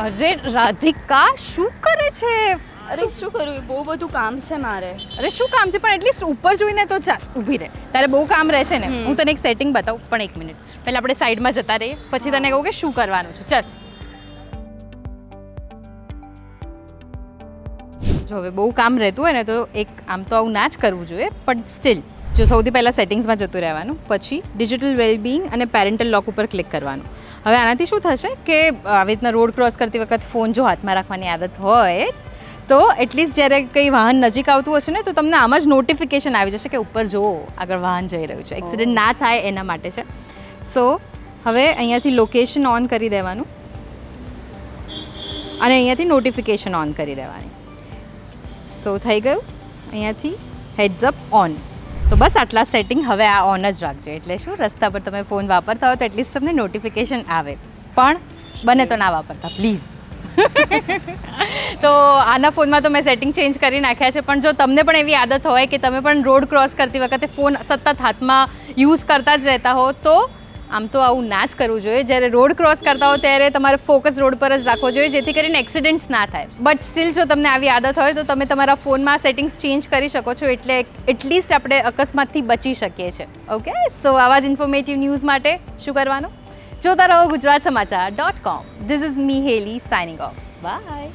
અરે રાધિકા શું કરે છે? અરે શું કરું, બહુ બધું કામ છે મારે. અરે શું કામ છે? પણ એટલીસ્ટ ઉપર જોઈને તો ચાલ. ઊભી રહે, તારે બહુ કામ રહે છે ને. હું તને એક સેટિંગ બતાવું, પણ 1 મિનિટ. પહેલાં આપણે સાઈડમાં જતા રહીએ, પછી તને કહું કે શું કરવાનું છે. ચાલ. જો હવે બહુ કામ રહેતું હોય ને તો આમ તો આવું ના જ કરવું જોઈએ, પણ સ્ટીલ જો સૌથી પહેલાં સેટિંગ્સમાં જતું રહેવાનું, પછી ડિજિટલ વેલબિંગ અને પેરેન્ટલ લોક ઉપર ક્લિક કરવાનું. હવે આનાથી શું થશે કે આવી રીતના રોડ ક્રોસ કરતી વખત ફોન જો હાથમાં રાખવાની આદત હોય તો એટલીસ્ટ જ્યારે કંઈ વાહન નજીક આવતું હશે ને તો તમને આમ જ નોટિફિકેશન આવી જશે કે ઉપર જુઓ આગળ વાહન જઈ રહ્યું છે. એક્સિડન્ટ ના થાય એના માટે છે. સો હવે અહીંયાથી લોકેશન ઓન કરી દેવાનું અને અહીંયાથી નોટિફિકેશન ઓન કરી દેવાની. સો થઈ ગયું. અહીંયાથી હેડ્સ અપ ઓન. તો બસ આટલા સેટિંગ હવે આ ઓન જ રાખજો. એટલે શું, રસ્તા પર તમે ફોન વાપરતા હો તો એટલીસ્ટ તમને નોટિફિકેશન આવે, પણ બને તો ના વાપરતા પ્લીઝ. તો આના ફોનમાં તો મેં સેટિંગ ચેન્જ કરી નાખ્યા છે, પણ જો તમને પણ એવી આદત હોય કે તમે પણ રોડ ક્રોસ કરતી વખતે ફોન સતત હાથમાં યુઝ કરતા જ રહેતા હો તો આમ તો આવું ના જ કરવું જોઈએ. જ્યારે રોડ ક્રોસ કરતા હો ત્યારે તમારે ફોકસ રોડ પર જ રાખવો જોઈએ, જેથી કરીને એક્સિડન્ટ્સ ના થાય. બટ સ્ટીલ જો તમને આવી આદત હોય તો તમે તમારા ફોનમાં સેટિંગ્સ ચેન્જ કરી શકો છો, એટલે એટલીસ્ટ આપણે અકસ્માતથી બચી શકીએ છીએ. ઓકે, સો આવા જ ઇન્ફોર્મેટિવ ન્યૂઝ માટે શું કરવાનું? જોતા રહો ગુજરાત સમાચાર .com. This is me, Haley, signing off. Bye.